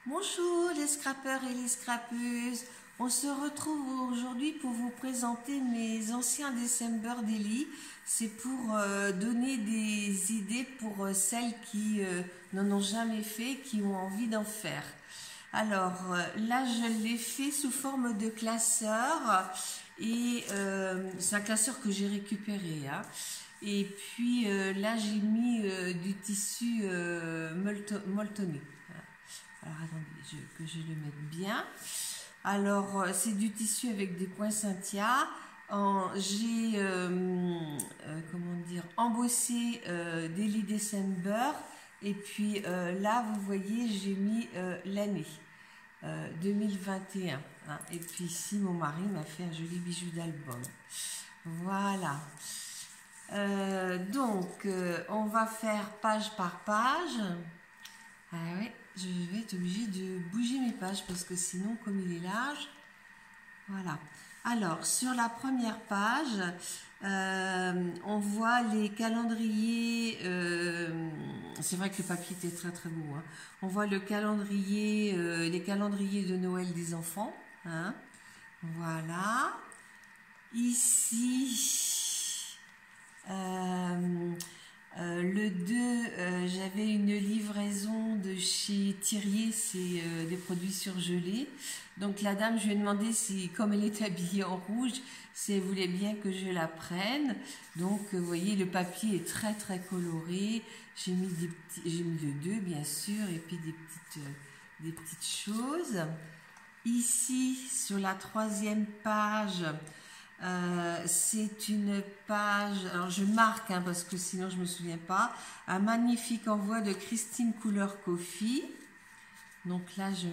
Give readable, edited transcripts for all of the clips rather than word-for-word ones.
Bonjour les scrappeurs et les scrappeuses, on se retrouve aujourd'hui pour vous présenter mes anciens December Daily. C'est pour donner des idées pour celles qui n'en ont jamais fait, qui ont envie d'en faire. Alors là je l'ai fait sous forme de classeur et c'est un classeur que j'ai récupéré. Et puis là j'ai mis du tissu molletonné. Alors attendez, que je le mette bien. Alors c'est du tissu avec des points Cynthia. J'ai comment dire, embossé Daily December. Et puis là vous voyez j'ai mis l'année 2021. Et puis ici mon mari m'a fait un joli bijou d'album. Voilà. Donc on va faire page par page. Ah oui, je vais être obligée de bouger mes pages parce que sinon, comme il est large, voilà. Alors, sur la première page, on voit les calendriers. C'est vrai que le papier était très très beau. On voit le calendrier, les calendriers de Noël des enfants. Voilà. Ici. Le 2, j'avais une livraison de chez Thirier, c'est des produits surgelés. Donc la dame, je lui ai demandé si, comme elle est habillée en rouge, si elle voulait bien que je la prenne. Donc vous voyez, le papier est très très coloré. J'ai mis le 2 bien sûr, et puis des petites choses. Ici, sur la troisième page, c'est une page, alors je marque parce que sinon je me souviens pas, un magnifique envoi de Christine Couleur Coffee. Donc là je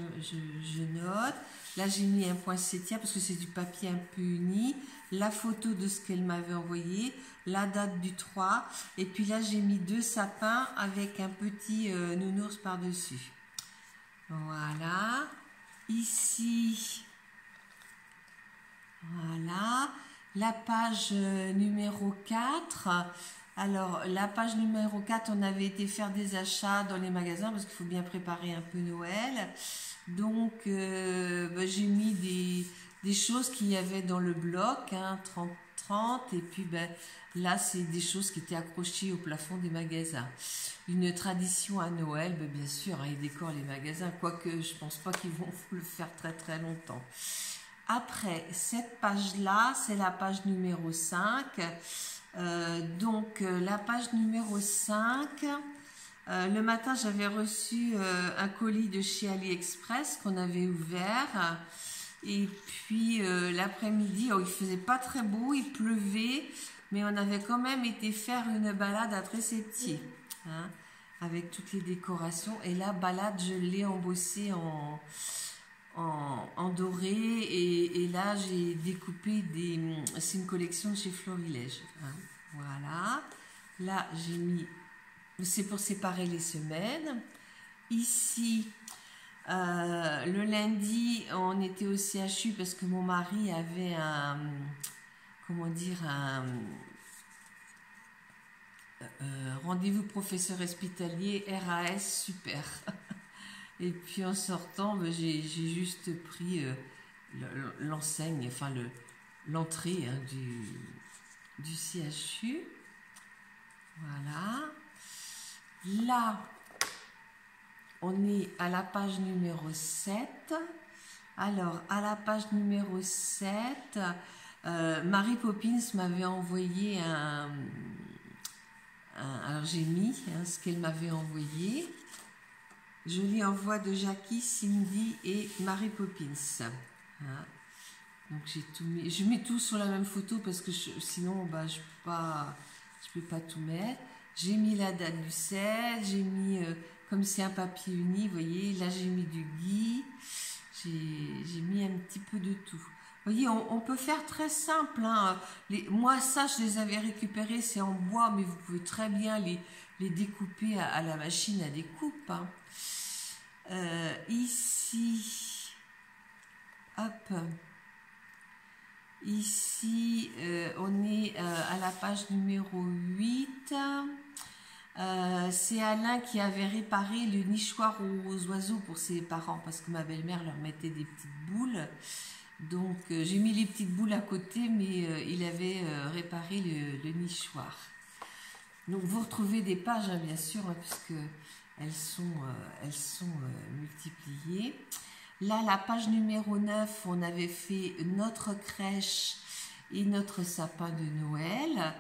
note, là j'ai mis un poinsettia parce que c'est du papier un peu uni, la photo de ce qu'elle m'avait envoyé, la date du 3, et puis là j'ai mis 2 sapins avec un petit nounours par dessus. Voilà, ici voilà, la page numéro 4. Alors, la page numéro 4, on avait été faire des achats dans les magasins parce qu'il faut bien préparer un peu Noël. Donc, j'ai mis des choses qu'il y avait dans le bloc, 30-30. Et puis, là, c'est des choses qui étaient accrochées au plafond des magasins. Une tradition à Noël, bien sûr, ils décorent les magasins, quoique je pense pas qu'ils vont le faire très très longtemps. Après, cette page-là, c'est la page numéro 5. La page numéro 5, le matin, j'avais reçu un colis de chez AliExpress qu'on avait ouvert. Et puis, l'après-midi, il faisait pas très beau, il pleuvait, mais on avait quand même été faire une balade à Tressetier, avec toutes les décorations. Et la balade, je l'ai embossée en doré et là j'ai découpé c'est une collection de chez Florilège. Voilà, là j'ai mis, c'est pour séparer les semaines. Ici le lundi on était au CHU parce que mon mari avait un rendez-vous professeur hospitalier RAS super. Et puis en sortant, j'ai juste pris l'enseigne, enfin l'entrée du CHU. Voilà. Là, on est à la page numéro 7. Alors, à la page numéro 7, Mary Poppins m'avait envoyé alors j'ai mis ce qu'elle m'avait envoyé. Joli envoi de Jackie, Cindy et Mary Poppins. Donc j'ai tout mis. Je mets tout sur la même photo parce que sinon je peux pas tout mettre. J'ai mis la date du 7, j'ai mis comme c'est un papier uni, vous voyez, là j'ai mis du gui, j'ai mis un petit peu de tout. Vous voyez, on peut faire très simple. Moi ça je les avais récupérés, c'est en bois, mais vous pouvez très bien les découper à la machine à découpe. Ici, hop, ici on est à la page numéro 8. C'est Alain qui avait réparé le nichoir aux oiseaux pour ses parents parce que ma belle-mère leur mettait des petites boules. Donc j'ai mis les petites boules à côté, mais il avait réparé le nichoir. Donc vous retrouvez des pages, hein, bien sûr, hein, puisque elles sont multipliées. Là, la page numéro 9, on avait fait notre crèche et notre sapin de Noël.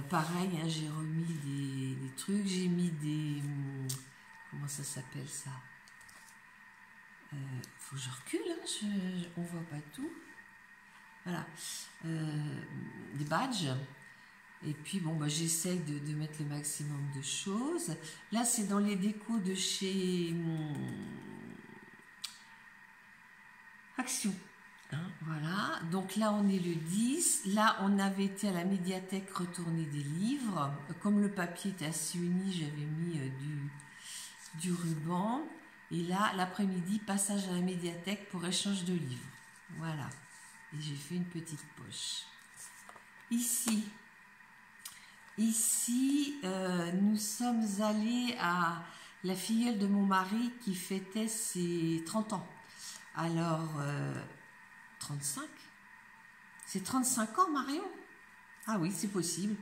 Pareil, hein, j'ai remis des trucs, j'ai mis des... comment ça s'appelle ça? Faut que je recule, hein, on voit pas tout. Voilà. Des badges. Et puis, bon, bah, j'essaye de mettre le maximum de choses. Là, c'est dans les décos de chez Action. Hein, voilà. Donc là, on est le 10. Là, on avait été à la médiathèque retourner des livres. Comme le papier était assez uni, j'avais mis du ruban. Et là, l'après-midi, passage à la médiathèque pour échange de livres. Voilà. Et j'ai fait une petite poche. Ici, nous sommes allés à la filleule de mon mari qui fêtait ses 30 ans. Alors, 35? C'est 35 ans, Marion? Ah oui, c'est possible.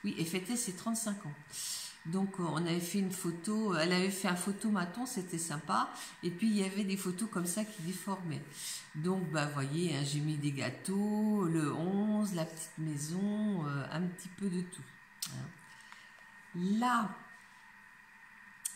Oui, elle fêtait ses 35 ans. Donc, on avait fait une photo, elle avait fait un photomaton, c'était sympa. Et puis, il y avait des photos comme ça qui déformaient. Donc, bah, vous voyez, hein, j'ai mis des gâteaux, le 11, la petite maison, un petit peu de tout. Là,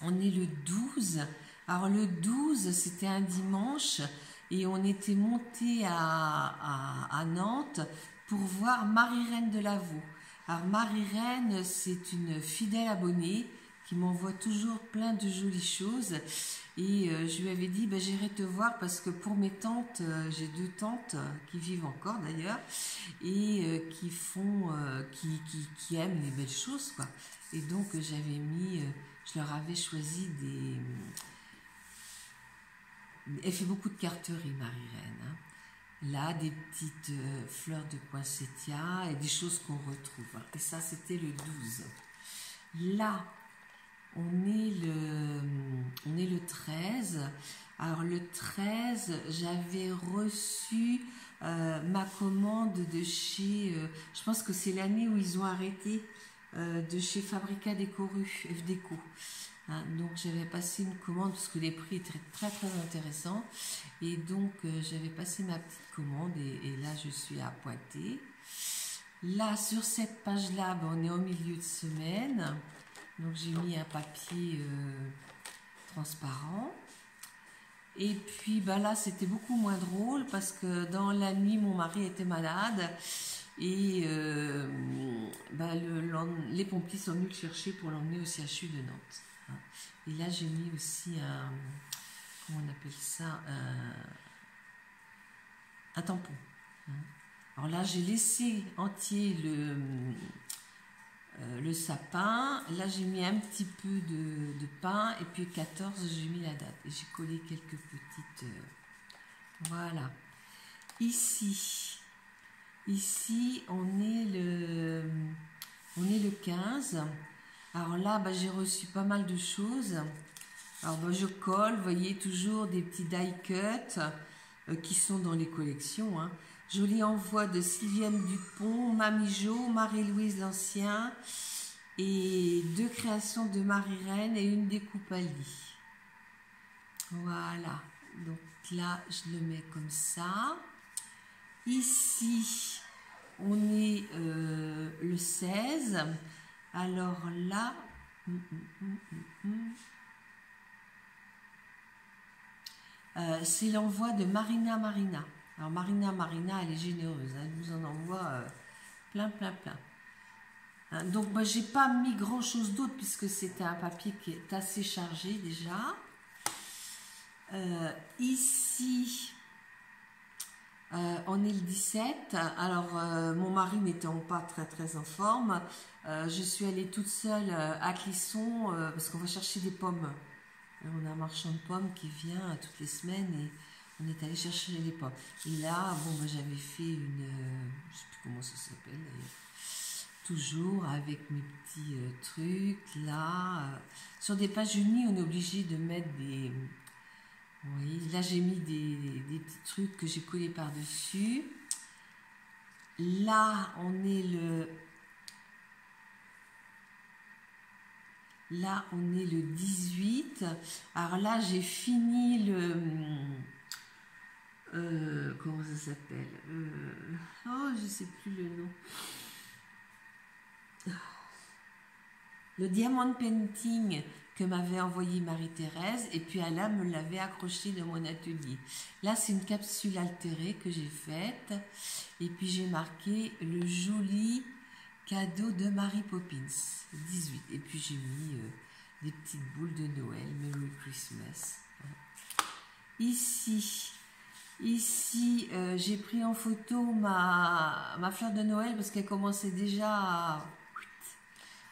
on est le 12. Alors, le 12, c'était un dimanche et on était monté à Nantes pour voir Marie-Reine de Lavaux. Alors, Marie-Reine, c'est une fidèle abonnée qui m'envoie toujours plein de jolies choses. Et je lui avais dit, ben, j'irai te voir parce que pour mes tantes, j'ai 2 tantes qui vivent encore d'ailleurs et qui aiment les belles choses, quoi. Et donc, j'avais mis, je leur avais choisi des... Elle fait beaucoup de carterie, Marie-Reine, hein. Là, des petites fleurs de poinsettia et des choses qu'on retrouve. Et ça, c'était le 12. Là, on est le 13. Alors, le 13, j'avais reçu ma commande de chez... je pense que c'est l'année où ils ont arrêté de chez Fabrica Décoru, FDéco. Hein, donc j'avais passé une commande parce que les prix étaient très très intéressants et donc j'avais passé ma petite commande et là je suis à Poitiers. Là sur cette page là, ben, on est au milieu de semaine, donc j'ai mis un papier transparent et puis ben, là c'était beaucoup moins drôle parce que dans la nuit mon mari était malade et ben, les pompiers sont venus le chercher pour l'emmener au CHU de Nantes. Et là, j'ai mis aussi un, comment on appelle ça, un tampon. Alors là, j'ai laissé entier le sapin. Là, j'ai mis un petit peu de pain. Et puis 14, j'ai mis la date. Et j'ai collé quelques petites... voilà. Ici, on est le 15. Alors là, bah, j'ai reçu pas mal de choses. Alors bah, je colle, vous voyez, toujours des petits die cut qui sont dans les collections. Hein. Joli envoi de Sylviane Dupont, Mamie Jo, Marie-Louise L'Ancien et 2 créations de Marie-Reine et une découpe à lit. Voilà, donc là, je le mets comme ça. Ici, on est le 16. Alors là, c'est l'envoi de Marina. Alors Marina, elle est généreuse, hein, elle vous en envoie plein. Hein, donc moi, j'ai pas mis grand chose d'autre puisque c'était un papier qui est assez chargé déjà. Ici, on est le 17. Alors mon mari n'étant pas très en forme, je suis allée toute seule à Clisson parce qu'on va chercher des pommes. On a un marchand de pommes qui vient toutes les semaines et on est allé chercher les pommes. Et là, bon, bah, j'avais fait une, je sais plus comment ça s'appelle d'ailleurs, toujours avec mes petits trucs là. Sur des pages unies, on est obligé de mettre des... Oui, là j'ai mis des petits trucs que j'ai collés par-dessus. Là, on est le... Là, on est le 18. Alors là, j'ai fini le... comment ça s'appelle oh, je sais plus le nom. Le diamond painting que m'avait envoyé Marie-Thérèse, et puis Alain me l'avait accroché dans mon atelier. Là, c'est une capsule altérée que j'ai faite, et puis j'ai marqué le joli cadeau de Mary Poppins, 18. Et puis j'ai mis des petites boules de Noël, Merry Christmas. Ici, j'ai pris en photo ma fleur de Noël parce qu'elle commençait déjà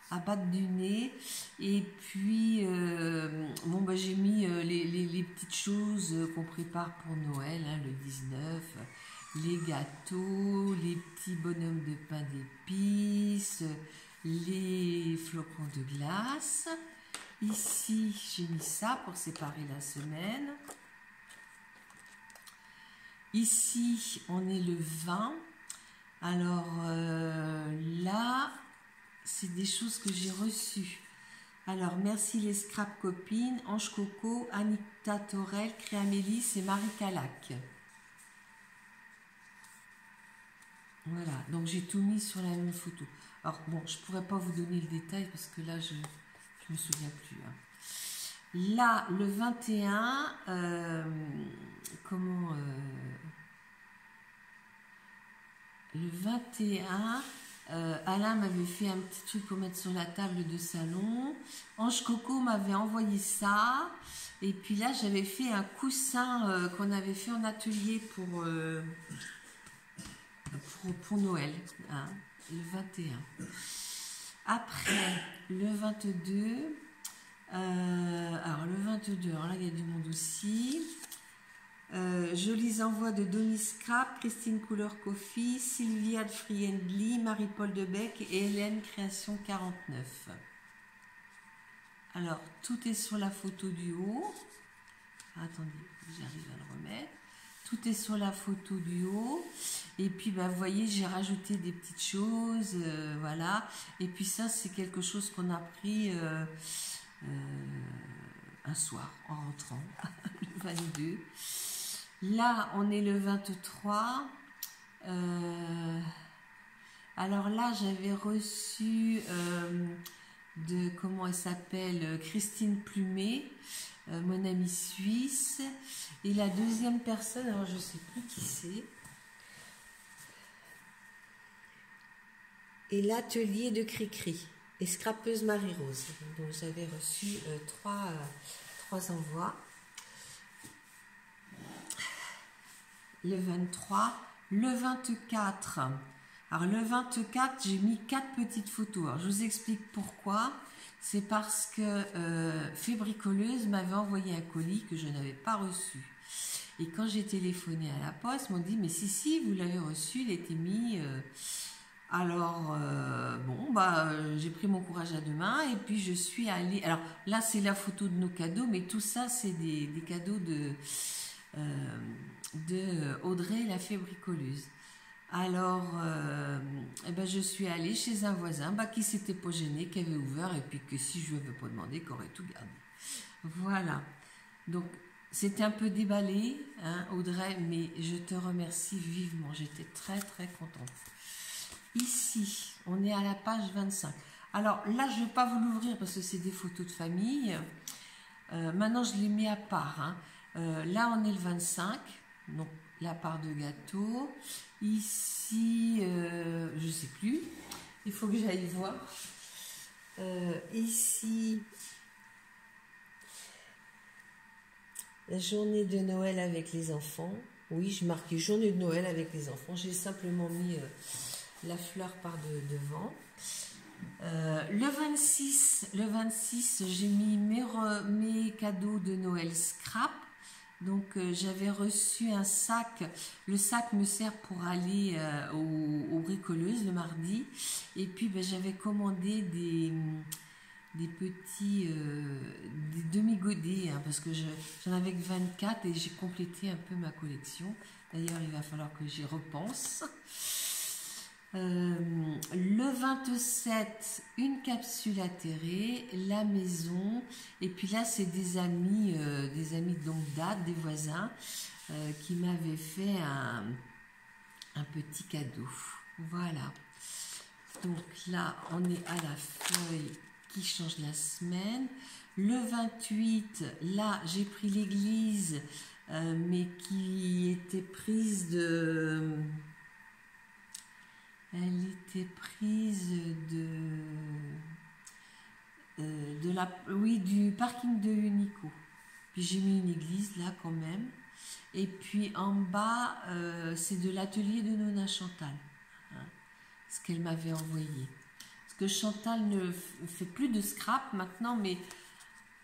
à battre du nez. Et puis, bon, bah, j'ai mis les petites choses qu'on prépare pour Noël, hein, le 19, les gâteaux, les petits bonhommes de pain d'épices, les flocons de glace. Ici, j'ai mis ça pour séparer la semaine. Ici, on est le 20. Alors là, c'est des choses que j'ai reçues. Alors, merci les scrap copines, Ange Coco, Anita Torel, Créamélis et Marie Calac. Voilà, donc j'ai tout mis sur la même photo. Alors bon, je ne pourrais pas vous donner le détail parce que là, je ne me souviens plus. Hein. Là, le 21, le 21, Alain m'avait fait un petit truc pour mettre sur la table de salon. Ange Coco m'avait envoyé ça. Et puis là, j'avais fait un coussin qu'on avait fait en atelier pour Noël, hein, le 21. Après, le 22, alors le 22, alors là, il y a du monde aussi. Jolis envois de Donny Scrap, Christine Couleur Coffee, Sylvia de Friendly, Marie-Paul Debec et Hélène Création 49. Alors, tout est sur la photo du haut. Attendez, j'arrive à le remettre. Tout est sur la photo du haut. Et puis, bah, vous voyez, j'ai rajouté des petites choses. Voilà. Et puis ça, c'est quelque chose qu'on a pris un soir en rentrant, le 22. Là, on est le 23. Alors là, j'avais reçu de, comment elle s'appelle, Christine Plumet, mon amie suisse. Et la deuxième personne, alors je ne sais plus qui c'est. Et l'atelier de Cricri et scrapeuse Marie-Rose. Donc j'avais reçu trois envois. Le 23, le 24. Alors le 24, j'ai mis 4 petites photos. Alors, je vous explique pourquoi. C'est parce que Fébricoleuse m'avait envoyé un colis que je n'avais pas reçu. Et quand j'ai téléphoné à la poste, ils m'ont dit, mais si, vous l'avez reçu, il était mis... Alors, bon, bah, j'ai pris mon courage à deux mains et puis je suis allée... Alors là, c'est la photo de nos cadeaux, mais tout ça, c'est des cadeaux de Audrey, la fée bricoleuse. Alors, eh ben, je suis allée chez un voisin qui s'était pas gêné, qui avait ouvert et puis que si je lui avais pas demandé, qu'il aurait tout gardé. Voilà. Donc, c'était un peu déballé, hein, Audrey, mais je te remercie vivement. J'étais très, très contente. Ici, on est à la page 25. Alors là, je ne vais pas vous l'ouvrir parce que c'est des photos de famille. Maintenant, je les mets à part. Hein. Là, on est le 25, donc la part de gâteau. Ici, je ne sais plus. Il faut que j'aille voir. Ici, la journée de Noël avec les enfants. Oui, j'ai marqué journée de Noël avec les enfants. J'ai simplement mis... la fleur par devant. Le 26, j'ai mis mes cadeaux de Noël scrap Donc j'avais reçu un sac, le sac me sert pour aller aux bricoleuses le mardi, et puis ben, j'avais commandé des petits des demi-godets, hein, parce que j'en avais que 24 et j'ai complété un peu ma collection. D'ailleurs il va falloir que j'y repense. Le 27, une capsule atterrée, la maison, et puis là c'est des amis de longue date, des voisins, qui m'avaient fait un petit cadeau. Voilà. Donc là on est à la feuille qui change la semaine. Le 28, là j'ai pris l'église, mais qui était prise de... Elle était prise du parking de Unico. Puis j'ai mis une église là quand même. Et puis en bas, c'est de l'atelier de Nona Chantal, hein, ce qu'elle m'avait envoyé. Parce que Chantal ne fait plus de scrap maintenant, mais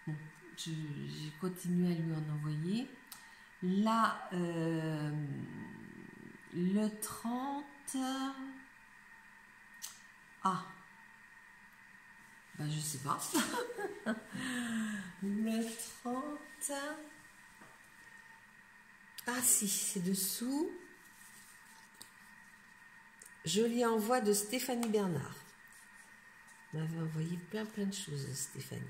bon, j'ai continué à lui en envoyer. Là, le 30... Ah, ben je sais pas. Le 30. Ah si, c'est dessous. Joli envoi de Stéphanie Bernard. Elle m'avait envoyé plein de choses, Stéphanie.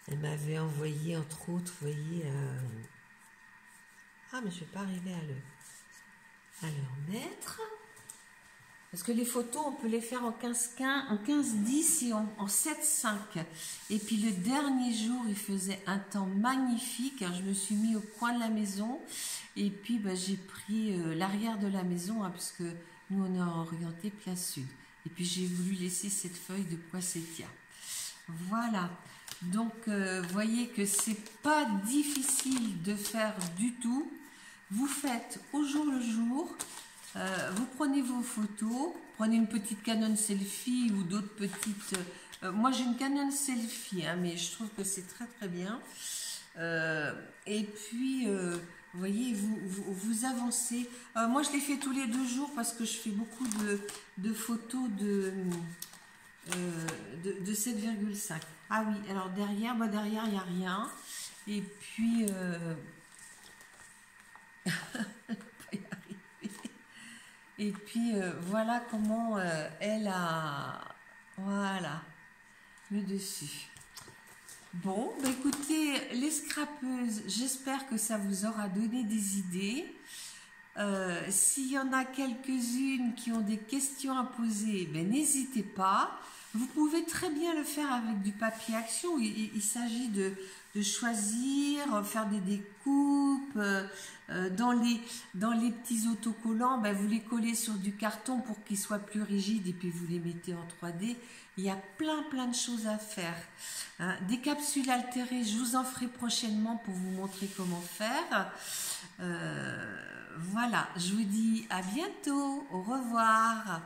Elle m'avait envoyé entre autres, vous voyez... Ah, mais je ne vais pas arriver à le remettre. Parce que les photos, on peut les faire en 15-10 et en 7-5. Et puis le dernier jour, il faisait un temps magnifique. Alors, je me suis mis au coin de la maison. Et puis, ben, j'ai pris l'arrière de la maison, hein, parce que nous, on est orienté plein sud. Et puis, j'ai voulu laisser cette feuille de poinsettia. Voilà. Donc, vous voyez que c'est pas difficile de faire du tout. Vous faites au jour le jour, vous prenez vos photos, prenez une petite Canon selfie ou d'autres petites... moi j'ai une Canon selfie, hein, mais je trouve que c'est très bien. Et puis, vous voyez, vous avancez. Moi je les fais tous les 2 jours parce que je fais beaucoup de photos de 7,5. Ah oui, alors derrière il n'y a rien. Et puis... Et puis voilà comment elle a, voilà, le dessus. Bon, bah écoutez, les scrapeuses, j'espère que ça vous aura donné des idées. S'il y en a quelques-unes qui ont des questions à poser, ben n'hésitez pas. Vous pouvez très bien le faire avec du papier action. Il s'agit de choisir, faire des découpes. Dans les petits autocollants, ben vous les collez sur du carton pour qu'ils soient plus rigides et puis vous les mettez en 3D. Il y a plein de choses à faire. Hein. Des capsules altérées, je vous en ferai prochainement pour vous montrer comment faire. Voilà, je vous dis à bientôt. Au revoir.